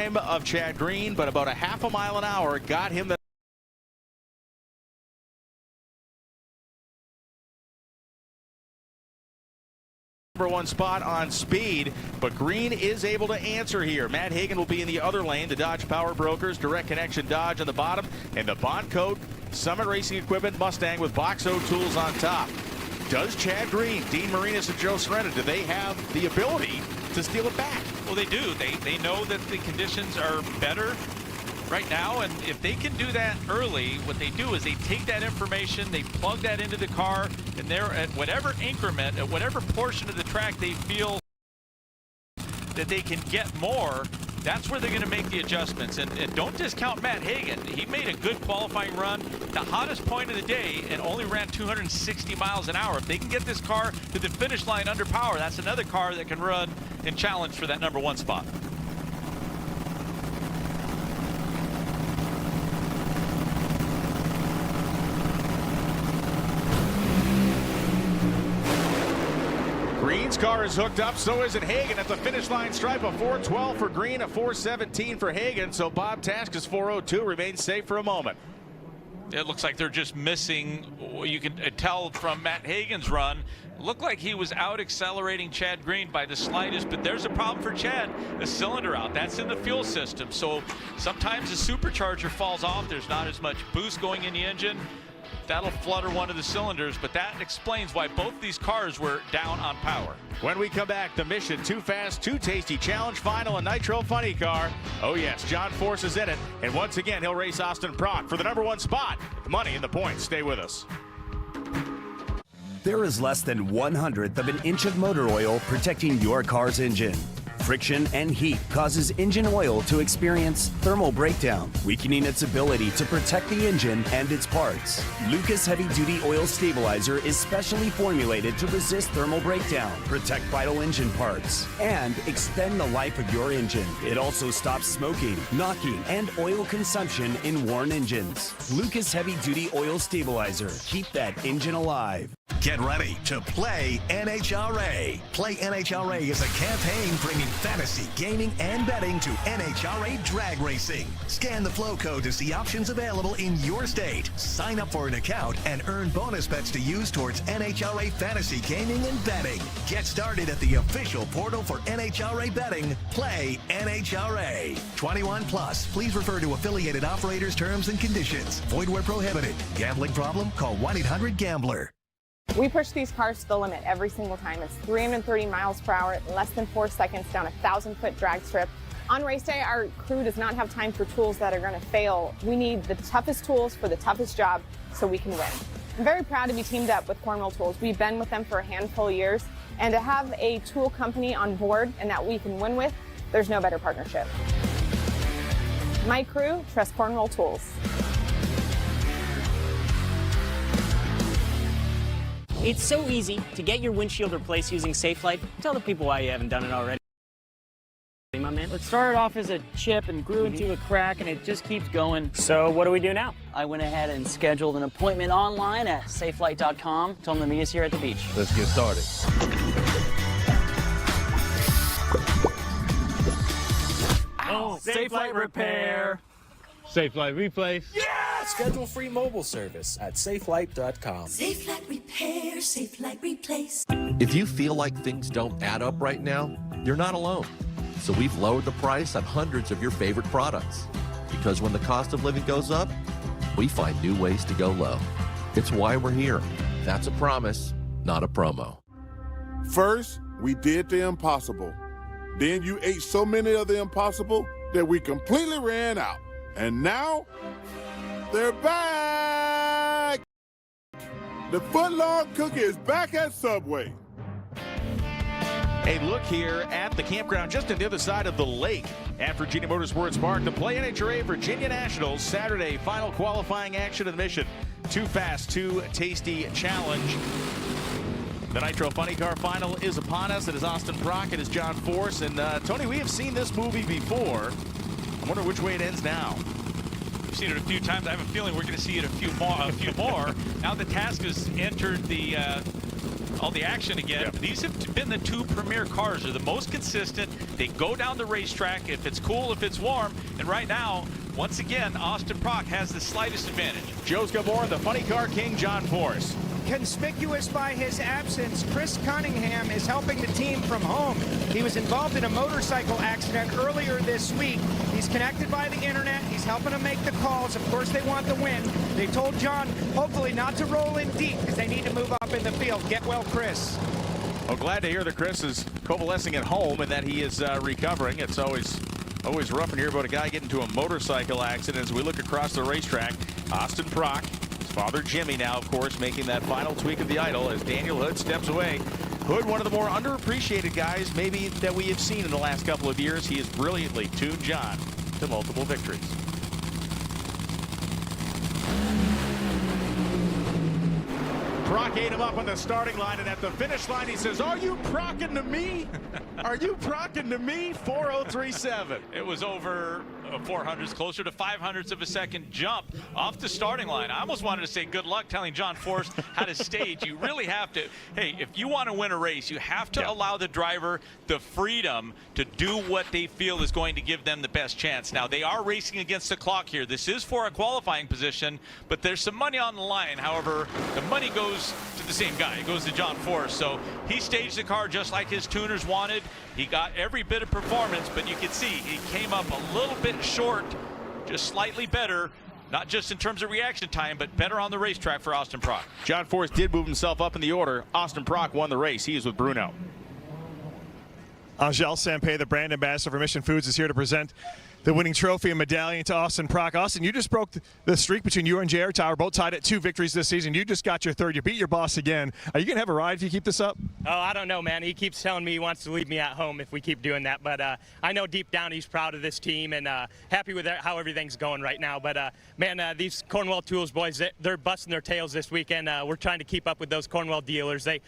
time of Chad Green, but about a half a mile an hour got him the number 1 spot on speed, but Green is able to answer here. Matt Hagan will be in the other lane. The Dodge Power Brokers, Direct Connection Dodge on the bottom, and the Bond Coat Summit Racing Equipment Mustang with Boxo tools on top. Does Chad Green, Dean Marinas, and Joe Serena, do they have the ability to steal it back? Well, they do. They know that the conditions are better right now, and if they can do that early, what they do is they take that information, they plug that into the car, and they're at whatever increment, at whatever portion of the track they feel that they can get more, that's where they're going to make the adjustments. And don't discount Matt Hagan. He made a good qualifying run, the hottest point of the day, and only ran 260 miles an hour. If they can get this car to the finish line under power, that's another car that can run and challenge for that number 1 spot. Green's car is hooked up, so is it Hagan at the finish line stripe. A 4:12 for Green, a 4:17 for Hagan, so Bob Taska's 4:02 remains safe for a moment. It looks like they're just missing. You can tell from Matt Hagan's run, looked like he was out accelerating Chad Green by the slightest, but there's a problem for Chad, a cylinder out. That's in the fuel system, so sometimes the supercharger falls off. There's not as much boost going in the engine. That'll flutter one of the cylinders, but that explains why both these cars were down on power. When we come back, the Mission Too Fast, Too Tasty Challenge Final, a Nitro Funny car. Oh yes, John Force is in it, and once again he'll race Austin Prock for the number 1 spot. The money and the points. Stay with us. There is less than 1/100th of an inch of motor oil protecting your car's engine. Friction and heat causes engine oil to experience thermal breakdown, weakening its ability to protect the engine and its parts. Lucas Heavy Duty Oil Stabilizer is specially formulated to resist thermal breakdown, protect vital engine parts, and extend the life of your engine. It also stops smoking, knocking, and oil consumption in worn engines. Lucas Heavy Duty Oil Stabilizer. Keep that engine alive. Get ready to play NHRA. Play NHRA is a campaign bringing fantasy, gaming, and betting to NHRA Drag Racing. Scan the flow code to see options available in your state. Sign up for an account and earn bonus bets to use towards NHRA fantasy gaming and betting. Get started at the official portal for NHRA betting. Play NHRA. 21 plus. Please refer to affiliated operators' terms and conditions. Void where prohibited. Gambling problem? Call 1-800-GAMBLER. We push these cars to the limit every single time. It's 330 miles per hour, less than 4 seconds down a 1,000-foot drag strip. On race day, our crew does not have time for tools that are going to fail. We need the toughest tools for the toughest job so we can win. I'm very proud to be teamed up with Cornwell Tools. We've been with them for a handful of years, and to have a tool company on board and that we can win with, there's no better partnership. My crew trusts Cornwell Tools. It's so easy to get your windshield replaced using Safelite. Tell the people why you haven't done it already. My man. It started off as a chip and grew into a crack, and it just keeps going. So what do we do now? I went ahead and scheduled an appointment online at safelite.com. Told them to meet us here at the beach. Let's get started. Oh, Safelite repair. Safelite replace. Yeah! Schedule free mobile service at safelite.com. Safelite repair, Safelite replace. If you feel like things don't add up right now, you're not alone. So we've lowered the price on hundreds of your favorite products. Because when the cost of living goes up, we find new ways to go low. It's why we're here. That's a promise, not a promo. First, we did the impossible. Then you ate so many of the impossible that we completely ran out. And now, they're back! The footlong cookie is back at Subway. A look here at the campground just on the other side of the lake at Virginia Motorsports Park to play NHRA Virginia Nationals Saturday. Final qualifying action of the Mission Too Fast, Too Tasty Challenge. The Nitro Funny Car Final is upon us. It is Austin Prock, it is John Force, and Tony, we have seen this movie before. I wonder which way it ends now. We've seen it a few times. I have a feeling we're going to see it a few more. Now the task has entered the all the action again. Yeah. These have been the two premier cars. They're the most consistent. They go down the racetrack if it's cool, if it's warm. And right now, once again, Austin Prock has the slightest advantage. Joe's Gabor, the funny car king, John Force. Conspicuous by his absence, Chris Cunningham is helping the team from home. He was involved in a motorcycle accident earlier this week. He's connected by the internet. He's helping them make the calls. Of course, they want the win. They told John, hopefully not to roll in deep because they need to move up in the field. Get well, Chris. Well, glad to hear that Chris is convalescing at home and that he is recovering. It's always rough to hear about a guy getting into a motorcycle accident. As we look across the racetrack, Austin Prock, his father Jimmy now, of course, making that final tweak of the idol as Daniel Hood steps away. Hood, one of the more underappreciated guys maybe that we have seen in the last couple of years. He has brilliantly tuned John to multiple victories. Prock ate him up on the starting line, and at the finish line he says, "Are you procking to me? Are you procking to me?" 4:03.7. It was over 400s, closer to 500ths of a second jump off the starting line. I almost wanted to say good luck telling John Force how to stage. You really have to. Hey, if you want to win a race, you have to allow the driver the freedom to do what they feel is going to give them the best chance. Now, they are racing against the clock here. This is for a qualifying position, but there's some money on the line. However, the money goes to the same guy. It goes to John Force. So he staged the car just like his tuners wanted. He got every bit of performance, but you can see he came up a little bit short, just slightly better, not just in terms of reaction time, but better on the racetrack for Austin Prock. John Force did move himself up in the order. Austin Prock won the race. He is with Bruno. Angel Sampé, the brand ambassador for Mission Foods, is here to present the winning trophy and medallion to Austin Prock. Austin, you just broke the streak between you and J.R. Tower, both tied at 2 victories this season. You just got your 3rd. You beat your boss again. Are you going to have a ride if you keep this up? Oh, I don't know, man. He keeps telling me he wants to leave me at home if we keep doing that. But I know deep down he's proud of this team and happy with how everything's going right now. But, man, these Cornwell Tools boys, they're busting their tails this weekend. We're trying to keep up with those Cornwell dealers. They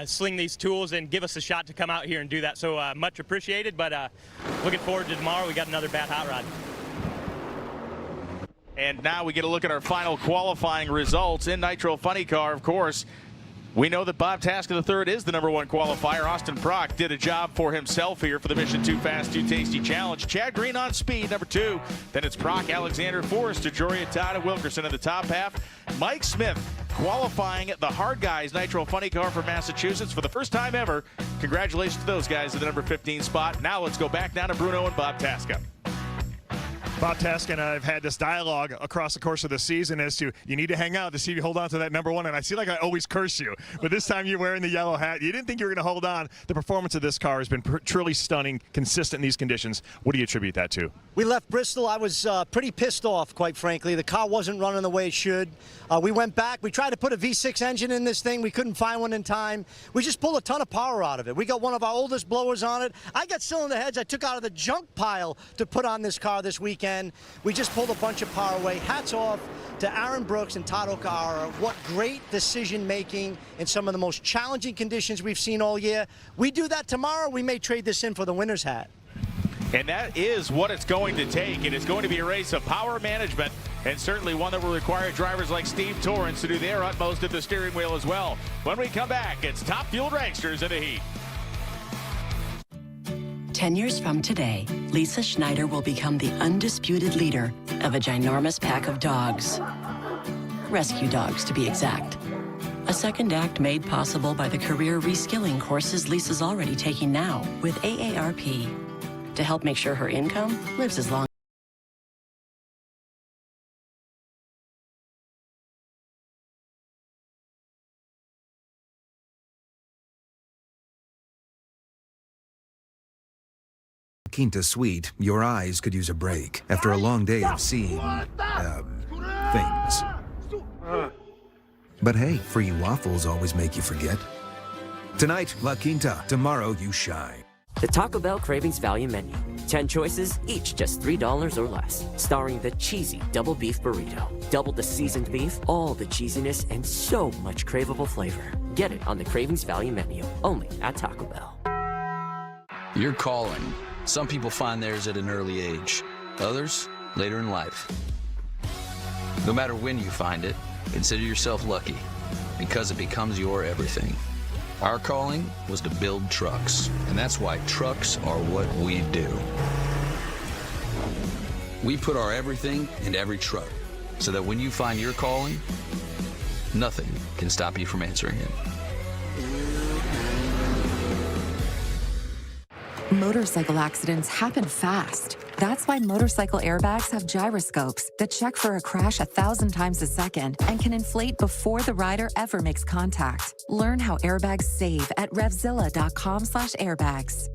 sling these tools and give us a shot to come out here and do that. So much appreciated. But looking forward to tomorrow. We got another bad hot rod. And now we get a look at our final qualifying results in Nitro Funny Car. Of course, we know that Bob Taska III is the #1 qualifier. Austin Prock did a job for himself here for the Mission Too Fast, Too Tasty Challenge. Chad Green on speed, #2. Then it's Prock, Alexander Forrest, DeJoria, Todd, and Wilkerson in the top half. Mike Smith qualifying the Hard Guys Nitro Funny Car for Massachusetts for the first time ever. Congratulations to those guys at the #15 spot. Now let's go back down to Bruno and Bob Taska. Bob Taska and I have had this dialogue across the course of the season as to you need to hang out to see if you hold on to that #1. And I see like I always curse you, but this time you're wearing the yellow hat. You didn't think you were going to hold on. The performance of this car has been truly stunning, consistent in these conditions. What do you attribute that to? We left Bristol. I was pretty pissed off, quite frankly. The car wasn't running the way it should. We went back. We tried to put a V6 engine in this thing. We couldn't find one in time. We just pulled a ton of power out of it. We got one of our oldest blowers on it. I got cylinder heads I took out of the junk pile to put on this car this weekend. We just pulled a bunch of power away. Hats off to Aaron Brooks and Todd O'Cara. What great decision-making in some of the most challenging conditions we've seen all year. We do that tomorrow, we may trade this in for the winner's hat. And that is what it's going to take. It is going to be a race of power management, and certainly one that will require drivers like Steve Torrance to do their utmost at the steering wheel as well. When we come back, it's Top Fuel Dragsters in the heat. 10 years from today, Lisa Schneider will become the undisputed leader of a ginormous pack of dogs. Rescue dogs, to be exact. A second act made possible by the career reskilling courses Lisa's already taking now with AARP to help make sure her income lives as long. Quinta Suite, your eyes could use a break after a long day of seeing, things. But hey, free waffles always make you forget. Tonight, La Quinta. Tomorrow, you shine. The Taco Bell Cravings Value Menu. 10 choices, each just $3 or less. Starring the cheesy double beef burrito. Double the seasoned beef, all the cheesiness, and so much craveable flavor. Get it on the Cravings Value Menu, only at Taco Bell. Your calling. Some people find theirs at an early age, others later in life. No matter when you find it, consider yourself lucky, because it becomes your everything. Our calling was to build trucks, and that's why trucks are what we do. We put our everything into every truck, so that when you find your calling, nothing can stop you from answering it. Motorcycle accidents happen fast. That's why motorcycle airbags have gyroscopes that check for a crash 1,000 times a second and can inflate before the rider ever makes contact. Learn how airbags save at revzilla.com/airbags.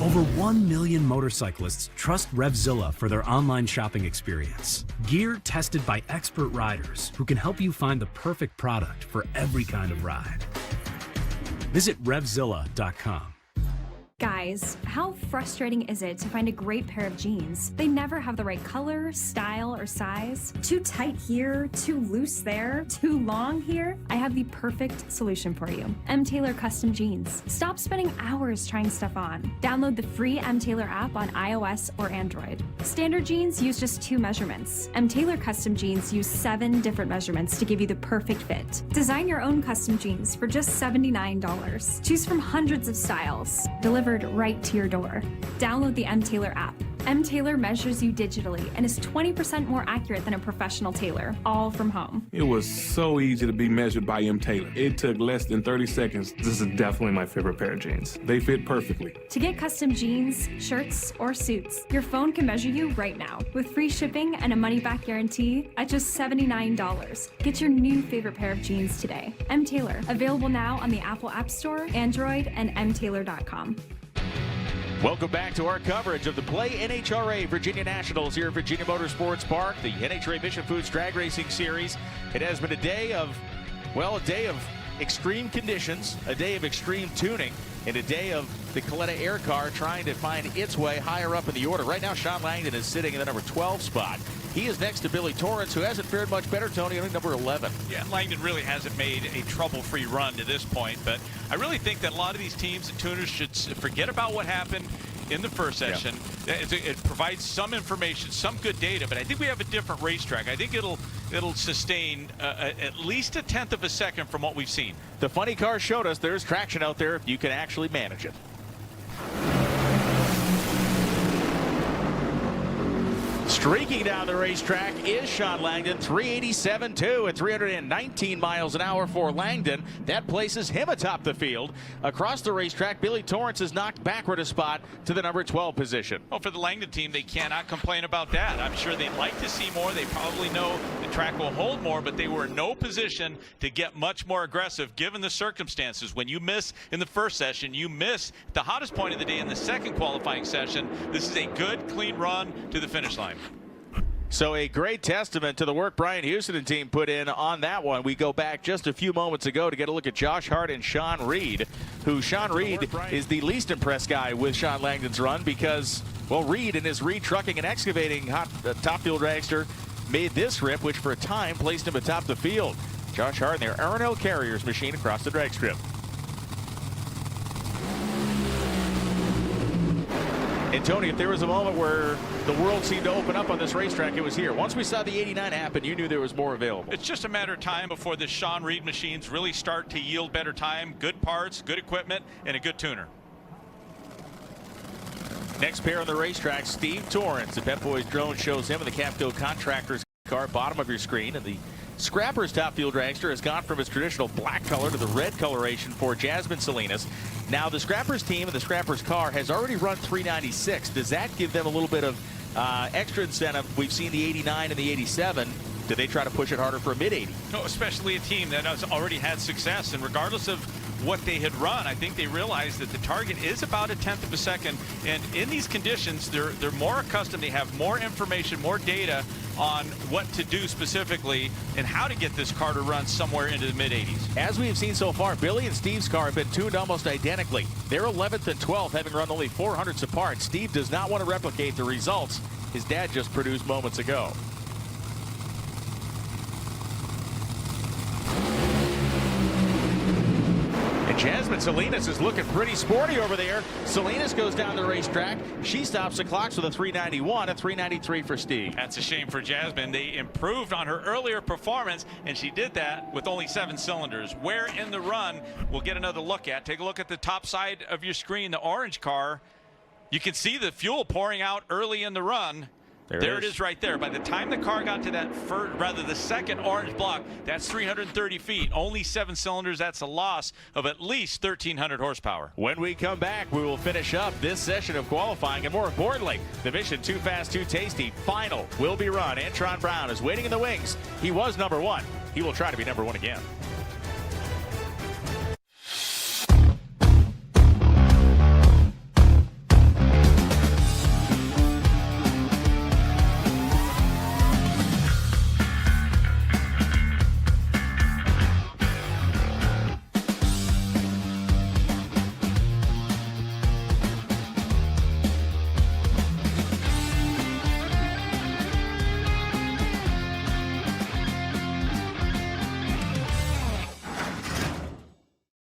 Over 1 million motorcyclists trust Revzilla for their online shopping experience. Gear tested by expert riders who can help you find the perfect product for every kind of ride. Visit revzilla.com. Guys, how frustrating is it to find a great pair of jeans? They never have the right color, style, or size. Too tight here, too loose there, too long here. I have the perfect solution for you. M. Taylor Custom Jeans. Stop spending hours trying stuff on. Download the free M. Taylor app on iOS or Android. Standard jeans use just 2 measurements. M. Taylor Custom Jeans use 7 different measurements to give you the perfect fit. Design your own custom jeans for just $79. Choose from hundreds of styles. Delivered right to your door. Download the M. Taylor app. M. Taylor measures you digitally and is 20% more accurate than a professional tailor, all from home. It was so easy to be measured by M. Taylor. It took less than 30 seconds. This is definitely my favorite pair of jeans. They fit perfectly. To get custom jeans, shirts, or suits, your phone can measure you right now with free shipping and a money-back guarantee at just $79. Get your new favorite pair of jeans today. M. Taylor, available now on the Apple App Store, Android, and mtaylor.com. Welcome back to our coverage of the Play NHRA Virginia Nationals here at Virginia Motorsports Park, the NHRA Mission Foods Drag Racing Series. It has been a day of extreme conditions, a day of extreme tuning, and a day of the Coletta Air Car trying to find its way higher up in the order. Right now, Sean Langdon is sitting in the number 12 spot. He is next to Billy Torrance, who hasn't fared much better, Tony, I think number 11. Yeah, Langdon really hasn't made a trouble-free run to this point, but I really think that a lot of these teams and tuners should forget about what happened in the first session. Yeah. It provides some information, some good data, but I think we have a different racetrack. I think it'll sustain at least a 1/10 of a second from what we've seen. The funny car showed us there's traction out there if you can actually manage it. Streaking down the racetrack is Sean Langdon, 387.2 at 319 miles an hour for Langdon. That places him atop the field. Across the racetrack, Billy Torrance is knocked backward a spot to the number 12 position. Well, for the Langdon team, they cannot complain about that. I'm sure they'd like to see more. They probably know the track will hold more, but they were in no position to get much more aggressive given the circumstances. When you miss in the first session, you miss the hottest point of the day in the second qualifying session. This is a good, clean run to the finish line. So a great testament to the work Brian Houston and team put in on that one. We go back just a few moments ago to get a look at Josh Hart and Sean Reed, who Sean Reed is the least impressed guy with Sean Langdon's run because, well, Reed and his Reed Trucking and Excavating top field dragster made this rip, which for a time placed him atop the field. Josh Hart and their R&L Carriers machine across the drag strip. And Tony, if there was a moment where the world seemed to open up on this racetrack, it was here. Once we saw the 89 happen, you knew there was more available. It's just a matter of time before the Sean Reed machines really start to yield better time, good parts, good equipment, and a good tuner. Next pair on the racetrack, Steve Torrance. The Pep Boys drone shows him in the Capco Contractors car, bottom of your screen. And the Scrappers top field dragster has gone from its traditional black color to the red coloration for Jasmine Salinas. Now the Scrappers team and the Scrappers car has already run 396. Does that give them a little bit of extra incentive? We've seen the 89 and the 87. Do they try to push it harder for a mid-80? No, especially a team that has already had success, and regardless of what they had run, I think they realized that the target is about a 1/10 of a second, and in these conditions they're more accustomed. They have more information, more data on what to do specifically and how to get this car to run somewhere into the mid-80s. As we have seen so far, Billy and Steve's car have been tuned almost identically. They're 11th and 12th, having run only 400ths apart. Steve does not want to replicate the results his dad just produced moments ago. And Jasmine Salinas is looking pretty sporty over there. Salinas goes down the racetrack. She stops the clocks with a 391, a 393 for Steve. That's a shame for Jasmine. They improved on her earlier performance, and she did that with only 7 cylinders. Where in the run, we'll get another look at. Take a look at the top side of your screen, the orange car. You can see the fuel pouring out early in the run. There it is right there. By the time the car got to that the second orange block, that's 330 feet. Only 7 cylinders. That's a loss of at least 1,300 horsepower. When we come back, we will finish up this session of qualifying, and more importantly, the Mission Too Fast, Too Tasty final will be run. Antron Brown is waiting in the wings. He was number 1. He will try to be number 1 again.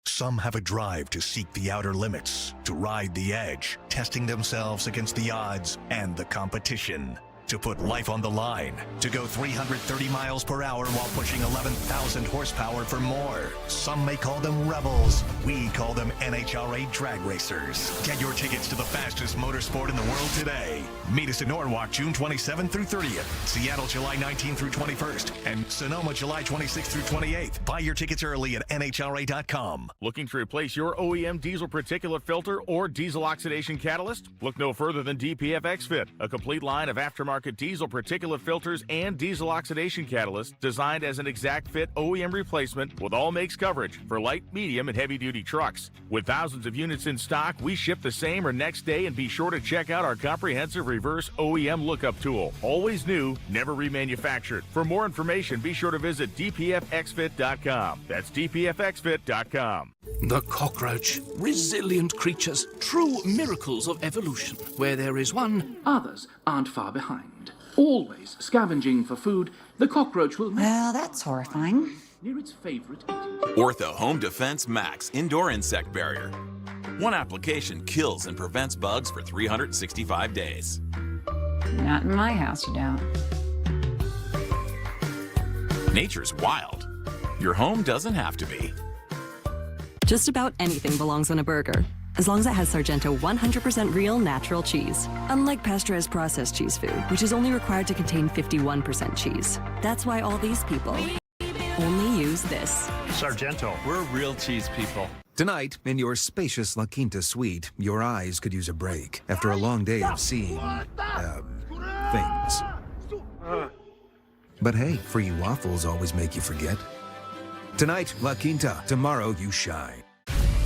Some have a drive to seek the outer limits, to ride the edge, testing themselves against the odds and the competition. To put life on the line, to go 330 miles per hour while pushing 11,000 horsepower for more. Some may call them rebels. We call them NHRA drag racers. Get your tickets to the fastest motorsport in the world today. Meet us in Norwalk, June 27th through 30th, Seattle, July 19th through 21st, and Sonoma, July 26th through 28th. Buy your tickets early at NHRA.com. Looking to replace your OEM diesel particulate filter or diesel oxidation catalyst? Look no further than DPF XFit, a complete line of aftermarket diesel particulate filters and diesel oxidation catalysts designed as an exact fit OEM replacement with all makes coverage for light, medium, and heavy-duty trucks. With thousands of units in stock, we ship the same or next day, and be sure to check out our comprehensive reverse OEM lookup tool. Always new, never remanufactured. For more information, be sure to visit dpfxfit.com. That's dpfxfit.com. The cockroach, resilient creatures, true miracles of evolution. Where there is one, others aren't far behind. Always scavenging for food, the cockroach will... Well, that's horrifying. Near its favorite... Ortho Home Defense Max Indoor Insect Barrier. One application kills and prevents bugs for 365 days. Not in my house, you don't. Nature's wild. Your home doesn't have to be. Just about anything belongs on a burger, as long as it has Sargento 100% real natural cheese. Unlike pasteurized processed cheese food, which is only required to contain 51% cheese. That's why all these people only use this. Sargento. We're real cheese people. Tonight, in your spacious La Quinta suite, your eyes could use a break after a long day of seeing, things. But hey, free waffles always make you forget. Tonight, La Quinta. Tomorrow, you shine.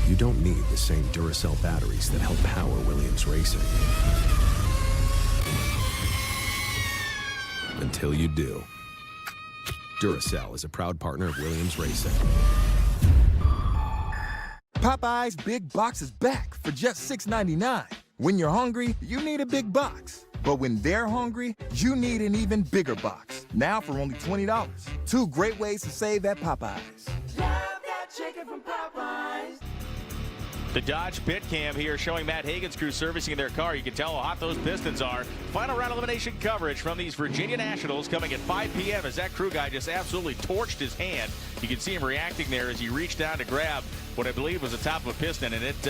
You don't need the same Duracell batteries that help power Williams Racing. Until you do. Duracell is a proud partner of Williams Racing. Popeye's Big Box is back for just $6.99. When you're hungry, you need a big box. But when they're hungry, you need an even bigger box. Now for only $20. 2 great ways to save at Popeyes. Love that chicken from Popeyes. The Dodge pit cam here showing Matt Hagan's crew servicing their car. You can tell how hot those pistons are. Final round elimination coverage from these Virginia Nationals coming at 5 p.m. as that crew guy just absolutely torched his hand. You can see him reacting there as he reached down to grab what I believe was the top of a piston, and it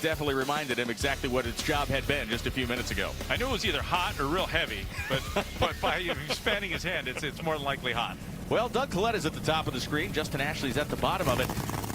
definitely reminded him exactly what its job had been just a few minutes ago. I knew it was either hot or real heavy, but by expanding his hand, it's more than likely hot. Well, Doug Coletta's at the top of the screen. Justin Ashley's at the bottom of it.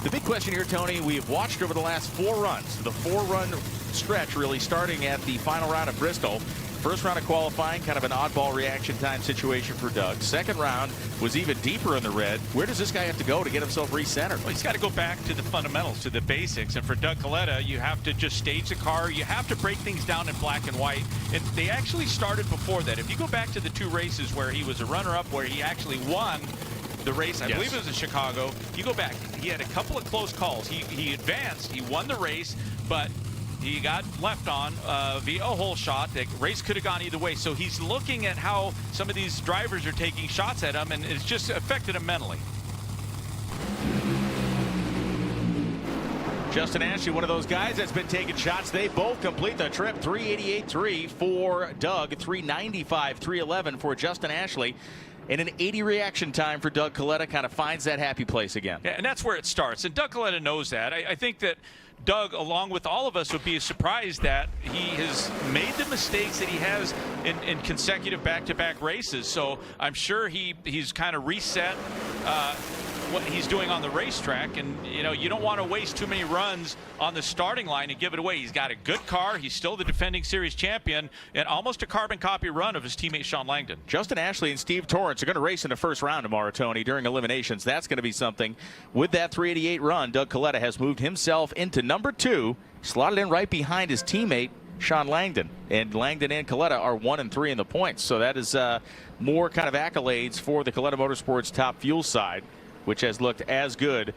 The big question here, Tony, we have watched over the last 4 runs, the 4-run stretch really starting at the final round of Bristol. First round of qualifying, kind of an oddball reaction time situation for Doug. Second round was even deeper in the red. Where does this guy have to go to get himself recentered? Well, he's got to go back to the fundamentals, to the basics. And for Doug Coletta, you have to just stage the car. You have to break things down in black and white. And they actually started before that. If you go back to the 2 races where he was a runner-up, where he actually won the race, I believe it was in Chicago. You go back, he had a couple of close calls. He advanced, he won the race, but he got left on via a hole shot. The race could have gone either way. So he's looking at how some of these drivers are taking shots at him, and it's just affected him mentally. Justin Ashley, one of those guys that's been taking shots. They both complete the trip. 388.3 for Doug, 395.311 for Justin Ashley. And an 80 reaction time for Doug Coletta, kind of finds that happy place again. Yeah, and that's where it starts. And Doug Coletta knows that. I think that Doug, along with all of us, would be surprised that he has made the mistakes that he has in consecutive back-to-back races. So I'm sure he's kind of reset what he's doing on the racetrack, and you don't want to waste too many runs on the starting line and give it away. He's got a good car. He's still the defending series champion, and almost a carbon copy run of his teammate Shawn Langdon. Justin Ashley and Steve Torrence are going to race in the first round tomorrow, Tony, during eliminations. That's going to be something. With that 388 run, Doug Coletta has moved himself into number 2, slotted in right behind his teammate Shawn Langdon, and Langdon and Coletta are 1 and 3 in the points. So that is more kind of accolades for the Coletta Motorsports Top Fuel side, which has looked as good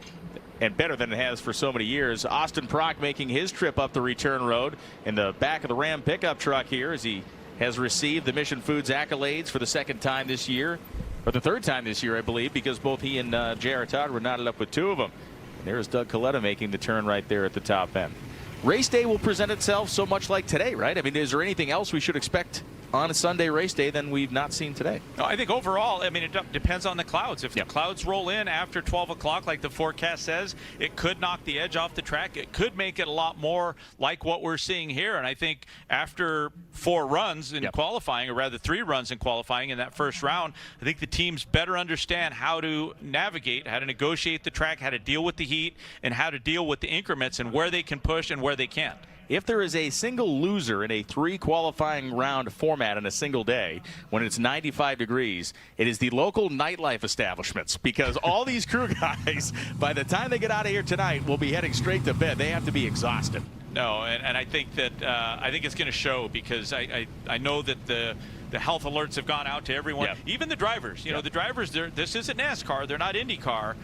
and better than it has for so many years. Austin Prock making his trip up the return road in the back of the Ram pickup truck here, as he has received the Mission Foods accolades for the second time this year, or the third time this year, I believe, because both he and J.R. Todd were knotted up with 2 of them. And there's Doug Coletta making the turn right there at the top end. Race day will present itself so much like today, right? I mean, is there anything else we should expect on a Sunday race day than we've not seen today? No, I think overall, I mean, it depends on the clouds. If the clouds roll in after 12 o'clock, like the forecast says, it could knock the edge off the track. It could make it a lot more like what we're seeing here. And I think after 4 runs in qualifying, or rather 3 runs in qualifying in that first round, I think the teams better understand how to navigate, how to negotiate the track, how to deal with the heat, and how to deal with the increments and where they can push and where they can't. If there is a single loser in a 3 qualifying round format in a single day, when it's 95 degrees, it is the local nightlife establishments, because all these crew guys, by the time they get out of here tonight, will be heading straight to bed. They have to be exhausted. No, and I think that it's going to show, because I know that the health alerts have gone out to everyone, even the drivers. The drivers, this isn't NASCAR, they're not IndyCar.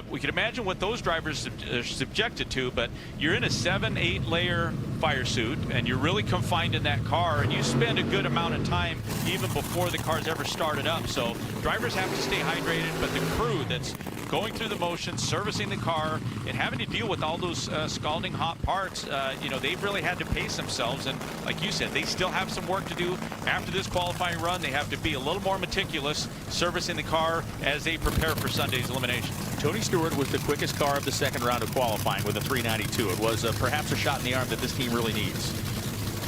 We can imagine what those drivers are subjected to, but you're in a 7-8 layer fire suit, and you're really confined in that car, and you spend a good amount of time even before the car's ever started up. So drivers have to stay hydrated, but the crew that's going through the motions, servicing the car, and having to deal with all those scalding hot parts, they've really had to pace themselves. And like you said, they still have some work to do after this qualifying run. They have to be a little more meticulous servicing the car as they prepare for Sunday's elimination. Tony Stewart was the quickest car of the second round of qualifying with a 392. It was perhaps a shot in the arm that this team really needs.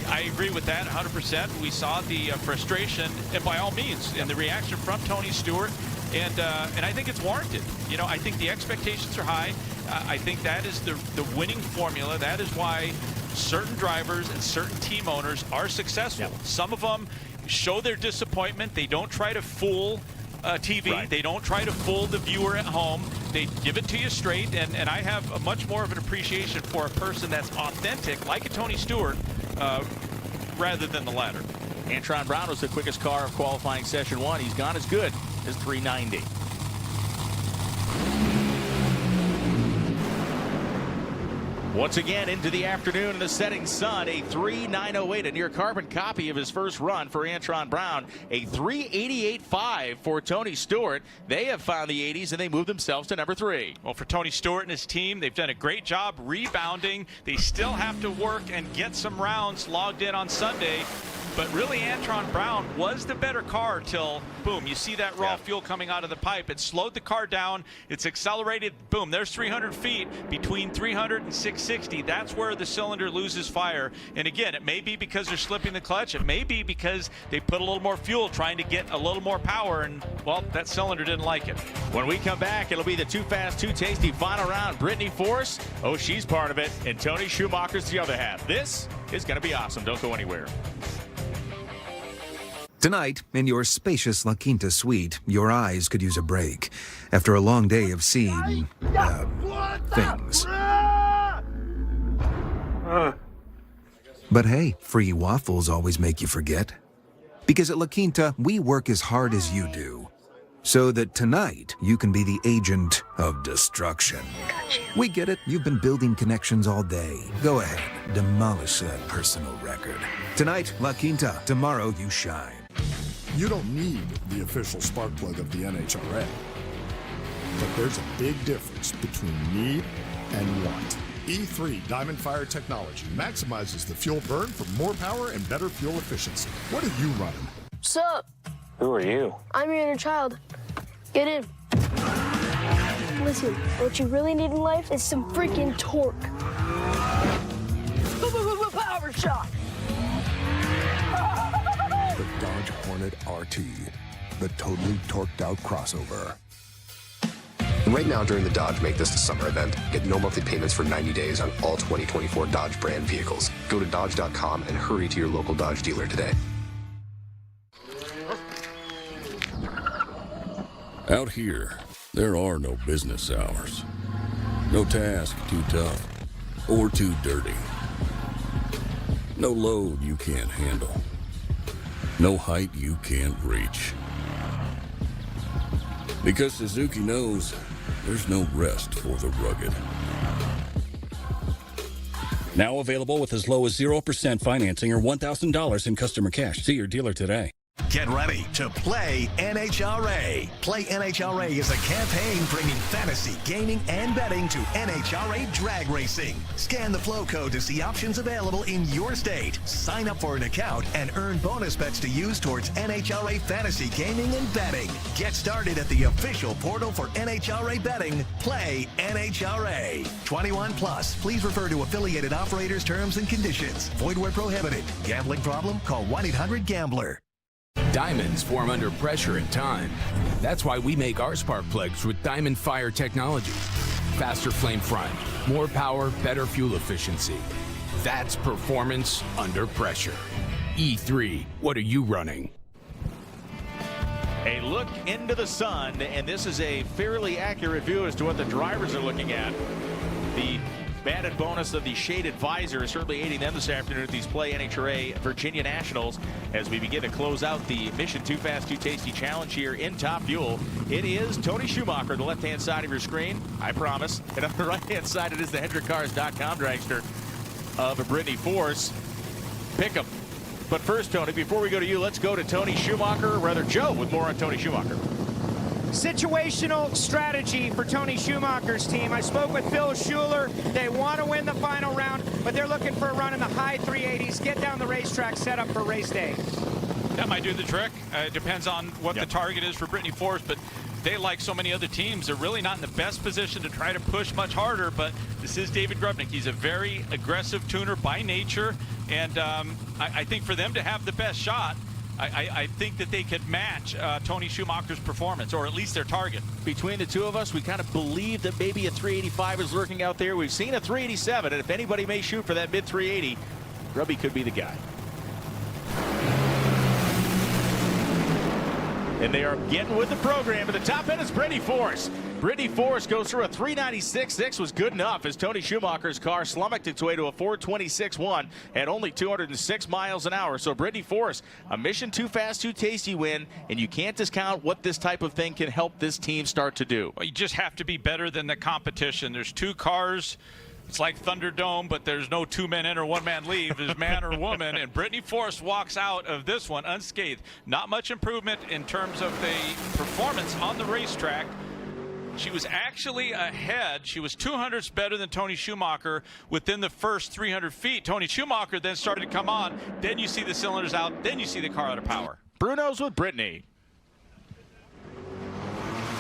I agree with that 100%. We saw the frustration, and by all means, and the reaction from Tony Stewart, and I think it's warranted. I think the expectations are high. I think that is the winning formula. That is why certain drivers and certain team owners are successful. Some of them show their disappointment. They don't try to fool TV. They don't try to fool the viewer at home. They give it to you straight, and I have a much more of an appreciation for a person that's authentic, like a Tony Stewart, rather than the latter. Antron Brown was the quickest car of qualifying session 1. He's gone as good as 390. Once again into the afternoon in the setting sun, a 3.908, a near carbon copy of his first run for Antron Brown, a 3.88.5 for Tony Stewart. They have found the 80s and they move themselves to number 3. Well, for Tony Stewart and his team, they've done a great job rebounding. They still have to work and get some rounds logged in on Sunday. But really, Antron Brown was the better car till, boom, you see that raw fuel coming out of the pipe. It slowed the car down. It's accelerated. Boom, there's 300 feet between 300 and 660. That's where the cylinder loses fire. And again, it may be because they're slipping the clutch. It may be because they put a little more fuel trying to get a little more power. And, well, that cylinder didn't like it. When we come back, it'll be the Too Fast, Too Tasty final round. Brittany Force, she's part of it. And Tony Schumacher's the other half. This is going to be awesome. Don't go anywhere. Tonight, in your spacious La Quinta suite, your eyes could use a break after a long day of seeing, things. But hey, free waffles always make you forget. Because at La Quinta, we work as hard as you do, so that tonight you can be the agent of destruction. We get it. You've been building connections all day. Go ahead, demolish that personal record. Tonight, La Quinta. Tomorrow, you shine. You don't need the official spark plug of the NHRA. But there's a big difference between need and want. E3 Diamond Fire technology maximizes the fuel burn for more power and better fuel efficiency. What are you running? Sup? Who are you? I'm your inner child. Get in. Listen, what you really need in life is some freaking torque. Power shot! The Dodge Hornet RT, the totally torqued out crossover. Right now during the Dodge Make This the Summer event, get no monthly payments for 90 days on all 2024 Dodge brand vehicles. Go to Dodge.com and hurry to your local Dodge dealer today. Out here, there are no business hours. No task too tough or too dirty. No load you can't handle. No height you can't reach. Because Suzuki knows there's no rest for the rugged. Now available with as low as 0% financing or $1,000 in customer cash. See your dealer today. Get ready to play NHRA. Play NHRA is a campaign bringing fantasy, gaming, and betting to NHRA Drag Racing. Scan the flow code to see options available in your state. Sign up for an account and earn bonus bets to use towards NHRA fantasy gaming and betting. Get started at the official portal for NHRA betting. Play NHRA. 21 plus. Please refer to affiliated operators' terms and conditions. Void where prohibited. Gambling problem? Call 1-800-GAMBLER. Diamonds form under pressure and time. That's why we make our spark plugs with Diamond Fire technology. Faster flame front, more power, better fuel efficiency. That's performance under pressure. E3, what are you running? A look into the sun, and this is a fairly accurate view as to what the drivers are looking at. The added bonus of the shaded visor is certainly aiding them this afternoon at these Play NHRA Virginia Nationals as we begin to close out the Mission Too Fast, Too Tasty Challenge here in Top Fuel. It is Tony Schumacher, the left-hand side of your screen, I promise. And on the right-hand side, it is the HendrickCars.com dragster of Brittany Force. Pick 'em. But first, Tony, before we go to you, let's go to Tony Schumacher, or rather Joe, with more on Tony Schumacher. Situational strategy for Tony Schumacher's team. I spoke with Phil Schuler. They want to win the final round, but they're looking for a run in the high 380s, get down the racetrack, set up for race day. That might do the trick. It depends on what the target is for Brittany Force, but they, like so many other teams, are really not in the best position to try to push much harder, but this is David Grubnick. He's a very aggressive tuner by nature, and I think for them to have the best shot, I think that they could match Tony Schumacher's performance, or at least their target. Between the two of us, we kind of believe that maybe a 385 is lurking out there. We've seen a 387, and if anybody may shoot for that mid 380, Grubby could be the guy. And they are getting with the program. At the top end is Brittany Force. Brittany Force goes through a 396.6, was good enough as Tony Schumacher's car slummocked its way to a 426.1 at only 206 miles an hour. So Brittany Force, a Mission Too Fast, Too Tasty win, and you can't discount what this type of thing can help this team start to do. Well, you just have to be better than the competition. There's two cars. It's like Thunderdome, but there's no two men in or one man leave. There's man or woman, and Brittany Force walks out of this one unscathed. Not much improvement in terms of the performance on the racetrack. She was actually ahead. She was 200ths better than Tony Schumacher within the first 300 feet. Tony Schumacher then started to come on. Then you see the cylinders out. Then you see the car out of power. Bruno's with Brittany.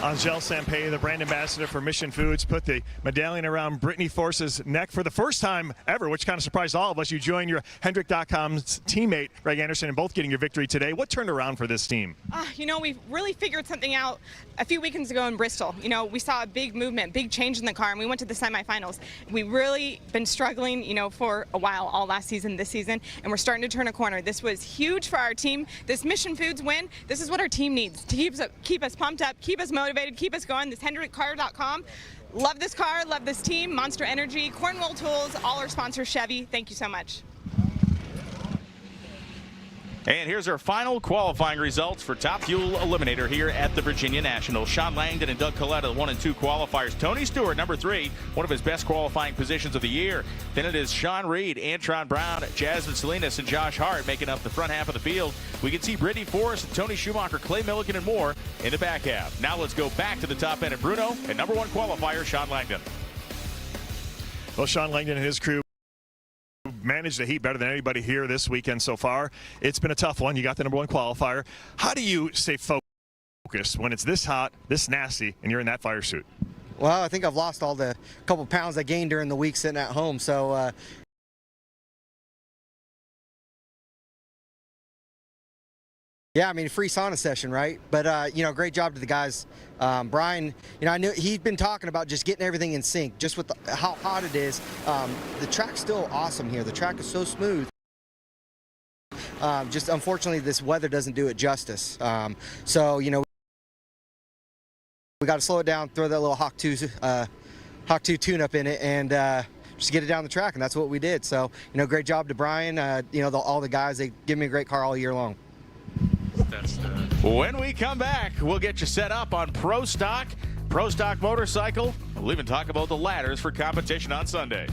Angel Sampey, the brand ambassador for Mission Foods, put the medallion around Brittany Force's neck for the first time ever, which kind of surprised all of us. You joined your Hendrick.com's teammate, Greg Anderson, and both getting your victory today. What turned around for this team? You know, we really figured something out a few weekends ago in Bristol. You know, we saw a big movement, big change in the car, and we went to the semifinals. We've really been struggling, you know, for a while, all last season, this season, and we're starting to turn a corner. This was huge for our team. This Mission Foods win, this is what our team needs to keep us pumped up, keep us motivated, keep us going. This HendrickCar.com. Love this car, love this team, Monster Energy, Cornwall Tools, all our sponsors, Chevy. Thank you so much. And here's our final qualifying results for Top Fuel Eliminator here at the Virginia National. Sean Langdon and Doug Coletta, 1 and 2 qualifiers. Tony Stewart, number 3, one of his best qualifying positions of the year. Then it is Sean Reed, Antron Brown, Jasmine Salinas, and Josh Hart making up the front half of the field. We can see Brittany Force, Tony Schumacher, Clay Milligan, and more in the back half. Now let's go back to the top end of Bruno and number 1 qualifier, Sean Langdon. Well, Sean Langdon and his crew managed the heat better than anybody here this weekend so far. It's been a tough one. You got the #1 qualifier. How do you stay focused when it's this hot, this nasty, and you're in that fire suit? Well, I think I've lost all the couple pounds I gained during the week sitting at home. So, yeah, I mean, free sauna session, right? But, you know, great job to the guys. Brian, you know, I knew he'd been talking about just getting everything in sync, just with how hot it is. The track's still awesome here. The track is so smooth. Just unfortunately, this weather doesn't do it justice. So, you know, we got to slow it down, throw that little Hawk 2 tune-up in it, and just get it down the track, and that's what we did. So, you know, great job to Brian. You know, all the guys, they give me a great car all year long. When we come back, we'll get you set up on Pro Stock Motorcycle. We'll even talk about the ladders for competition on Sunday.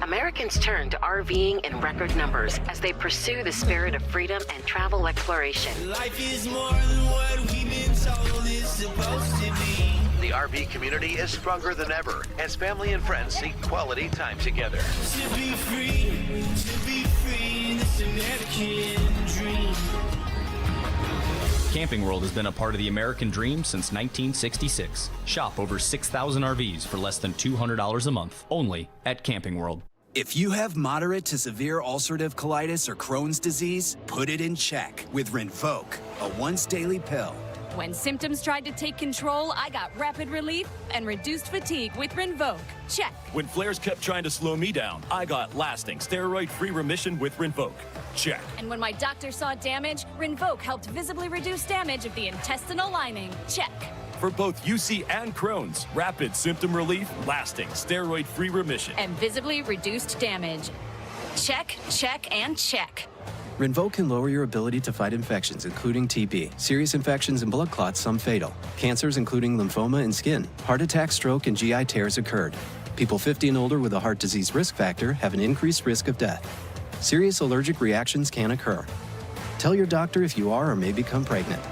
Americans turn to RVing in record numbers as they pursue the spirit of freedom and travel exploration. Life is more than what we've been told it's supposed to be. The RV community is stronger than ever as family and friends seek quality time together. To be free, this American dream. Camping World has been a part of the American dream since 1966. Shop over 6,000 RVs for less than $200 a month, only at Camping World. If you have moderate to severe ulcerative colitis or Crohn's disease, put it in check with Rinvoq, a once-daily pill. When symptoms tried to take control, I got rapid relief and reduced fatigue with Rinvoq. Check. When flares kept trying to slow me down, I got lasting steroid-free remission with Rinvoq. Check. And when my doctor saw damage, Rinvoq helped visibly reduce damage of the intestinal lining. Check. For both UC and Crohn's, rapid symptom relief, lasting steroid-free remission. And visibly reduced damage. Check, check, and check. Rinvoq can lower your ability to fight infections, including TB, serious infections and blood clots, some fatal. Cancers, including lymphoma and skin. Heart attack, stroke, and GI tears occurred. People 50 and older with a heart disease risk factor have an increased risk of death. Serious allergic reactions can occur. Tell your doctor if you are or may become pregnant.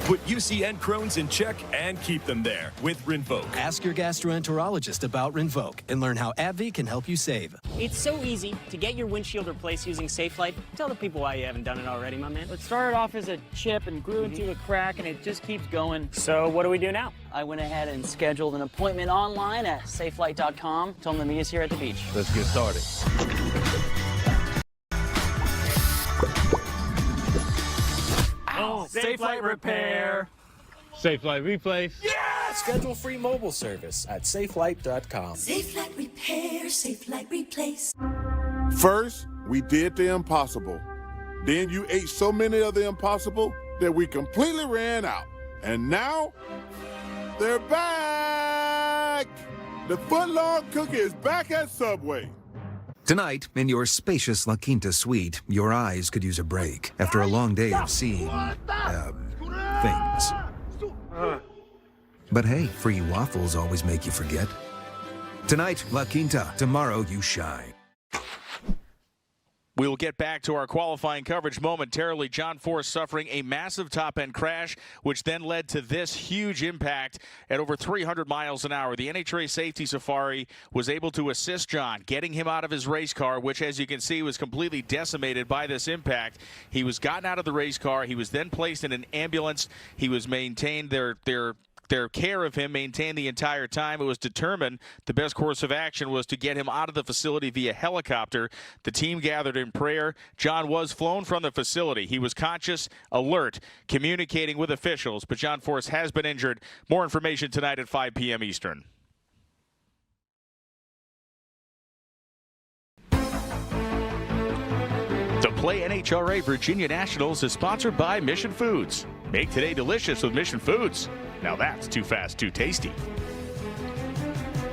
Put UC and Crohn's in check and keep them there with Rinvoq. Ask your gastroenterologist about Rinvoq and learn how AbbVie can help you save. It's so easy to get your windshield replaced using SafeLight. Tell the people why you haven't done it already, my man. It started off as a chip and grew into a crack, and it just keeps going. So what do we do now? I went ahead and scheduled an appointment online at safelight.com. Told them to meet us here at the beach. Let's get started. SafeLight repair. SafeLight replace. Yeah! Schedule free mobile service at safelight.com. SafeLight repair, SafeLight replace. First, we did the impossible. Then you ate so many of the impossible that we completely ran out. And now, they're back! The footlong cookie is back at Subway. Tonight, in your spacious La Quinta suite, your eyes could use a break after a long day of seeing, things. But hey, free waffles always make you forget. Tonight, La Quinta. Tomorrow, you shine. We will get back to our qualifying coverage momentarily. John Force suffering a massive top-end crash, which then led to this huge impact at over 300 miles an hour. The NHRA Safety Safari was able to assist John, getting him out of his race car, which, as you can see, was completely decimated by this impact. He was gotten out of the race car. He was then placed in an ambulance. He was maintained their care of him maintained the entire time. It was determined the best course of action was to get him out of the facility via helicopter. The team gathered in prayer. John was flown from the facility. He was conscious, alert, communicating with officials, but John Force has been injured. More information tonight at 5 p.m. Eastern. The Play NHRA Virginia Nationals is sponsored by Mission Foods. Make today delicious with Mission Foods. Now that's too fast, too tasty.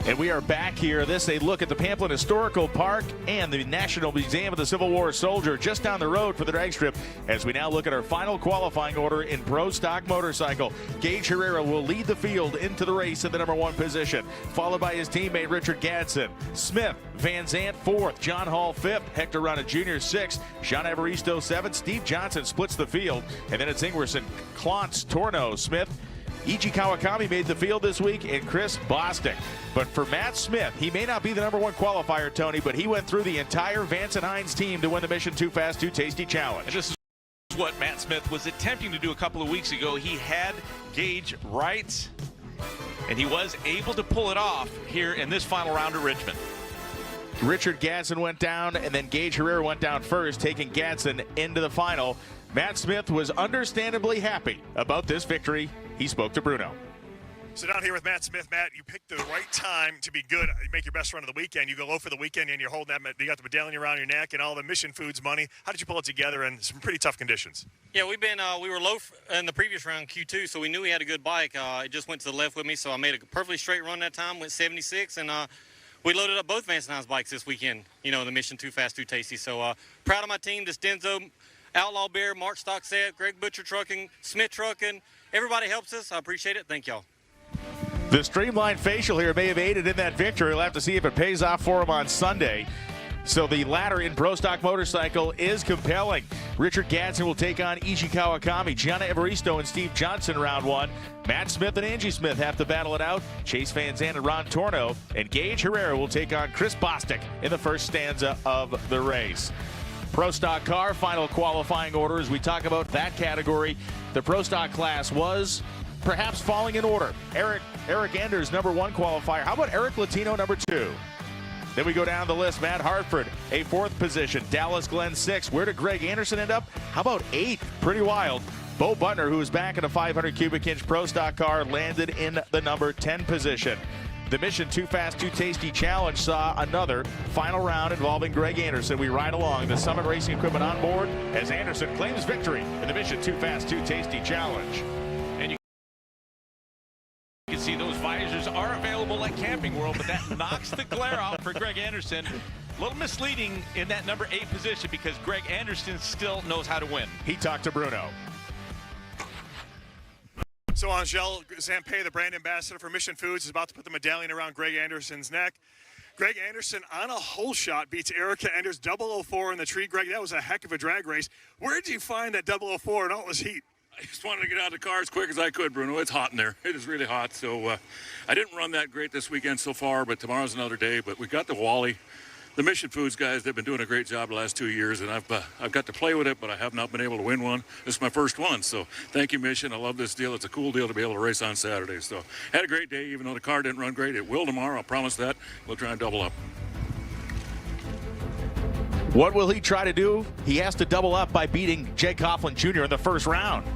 And we are back here. This a look at the Pamplin Historical Park and the National Museum of the Civil War Soldier just down the road for the drag strip as we now look at our final qualifying order in Pro Stock Motorcycle. Gage Herrera will lead the field into the race in the #1 position, followed by his teammate Richard Gadsden. Smith, Van Zandt 4th, John Hall 5th, Hector Rana Jr. 6th, Jean Evaristo 7th, Steve Johnson splits the field, and then it's Ingwerson, Klontz, Torno, Smith, E.G. Kawakami made the field this week, and Chris Bostic. But for Matt Smith, he may not be the #1 qualifier, Tony, but he went through the entire Vance and Hines team to win the Mission Too Fast, Too Tasty Challenge. And this is what Matt Smith was attempting to do a couple of weeks ago. He had Gage right, and he was able to pull it off here in this final round at Richmond. Richard Gadsden went down, and then Gage Herrera went down first, taking Gadsden into the final. Matt Smith was understandably happy about this victory. He spoke to Bruno. So down here with Matt Smith. Matt, you picked the right time to be good. You make your best run of the weekend. You go low for the weekend, and you're holding that. You got the medallion around your neck and all the Mission Foods money. How did you pull it together in some pretty tough conditions? Yeah, we were low in the previous round, Q2, so we knew we had a good bike. It just went to the left with me, so I made a perfectly straight run that time, went 76, and we loaded up both Vance and Hines bikes this weekend, the Mission Too Fast, Too Tasty. So proud of my team, this Denzo, Outlaw Bear, Mark Stockset, Greg Butcher Trucking, Smith Trucking. Everybody helps us. I appreciate it. Thank y'all. The streamlined facial here may have aided in that victory. We'll have to see if it pays off for him on Sunday. So the ladder in Pro Stock Motorcycle is compelling. Richard Gadsden will take on E.G. Kawakami, Gianna Evaristo and Steve Johnson round 1. Matt Smith and Angie Smith have to battle it out. Chase Van Zandt and Ron Torno. And Gage Herrera will take on Chris Bostic in the first stanza of the race. Pro Stock car final qualifying order as we talk about that category. The Pro Stock class was perhaps falling in order. Eric Anders, #1 qualifier. How about Eric Latino, #2? Then we go down the list. Matt Hartford, a 4th position. Dallas Glenn, 6th. Where did Greg Anderson end up? How about 8th? Pretty wild. Bo Butner, who is back in a 500 cubic inch Pro Stock car, landed in the #10 position. The Mission Too Fast, Too Tasty Challenge saw another final round involving Greg Anderson. We ride along the Summit Racing Equipment on board as Anderson claims victory in the Mission Too Fast, Too Tasty Challenge. And you can see those visors are available at Camping World, but that knocks the glare out for Greg Anderson. A little misleading in that #8 position because Greg Anderson still knows how to win. He talked to Bruno. So Angel Zampay, the brand ambassador for Mission Foods, is about to put the medallion around Greg Anderson's neck. Greg Anderson on a hole shot beats Erica Enders 004 in the tree. Greg, that was a heck of a drag race. Where did you find that 004 in all this heat? I just wanted to get out of the car as quick as I could, Bruno. It's hot in there. It is really hot. So I didn't run that great this weekend so far, but tomorrow's another day. But we got the Wally. The Mission Foods guys, they've been doing a great job the last 2 years, and I've got to play with it, but I have not been able to win one. This is my first one, so thank you, Mission. I love this deal. It's a cool deal to be able to race on Saturday. So had a great day, even though the car didn't run great. It will tomorrow, I promise that. We'll try and double up. What will he try to do? He has to double up by beating Jake Coughlin Jr. in the first round.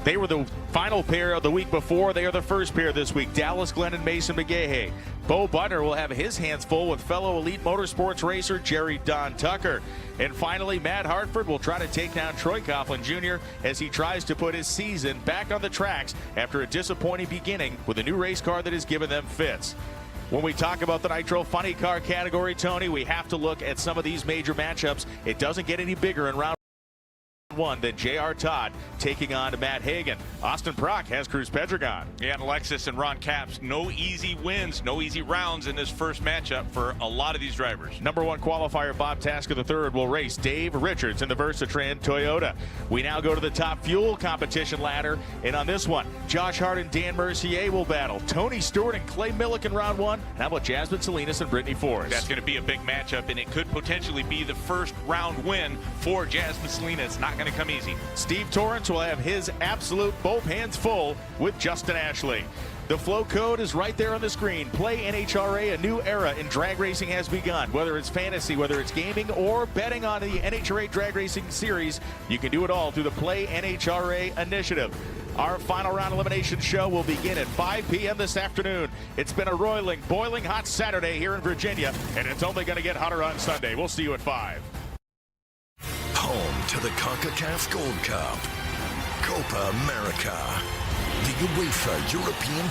They were the final pair of the week before. They are the first pair this week. Dallas Glenn and Mason McGahey. Bo Butner will have his hands full with fellow elite motorsports racer Jerry Don Tucker. And finally, Matt Hartford will try to take down Troy Coughlin Jr. as he tries to put his season back on the tracks after a disappointing beginning with a new race car that has given them fits. When we talk about the Nitro Funny Car category, Tony, we have to look at some of these major matchups. It doesn't get any bigger in round 1 than J.R. Todd taking on Matt Hagan. Austin Prock has Cruz Pedregon. Yeah, and Alexis and Ron Capps, no easy wins, no easy rounds in this first matchup for a lot of these drivers. #1 qualifier Bob Tasker III will race Dave Richards in the Versatran Toyota. We now go to the top fuel competition ladder, and on this one, Josh Hart and Dan Mercier will battle Tony Stewart and Clay Millick in round 1. And how about Jasmine Salinas and Brittany Forrest? That's going to be a big matchup, and it could potentially be the first round win for Jasmine Salinas. Not going to come easy. Steve Torrance will have his absolute both hands full with Justin Ashley. The flow code is right there on the screen. Play NHRA, a new era in drag racing has begun. Whether it's fantasy, whether it's gaming, or betting on the NHRA Drag Racing Series, you can do it all through the Play NHRA initiative. Our final round elimination show will begin at 5 p.m. this afternoon. It's been a roiling, boiling hot Saturday here in Virginia, and it's only going to get hotter on Sunday. We'll see you at 5. Home to the CONCACAF Gold Cup, Copa America, the UEFA European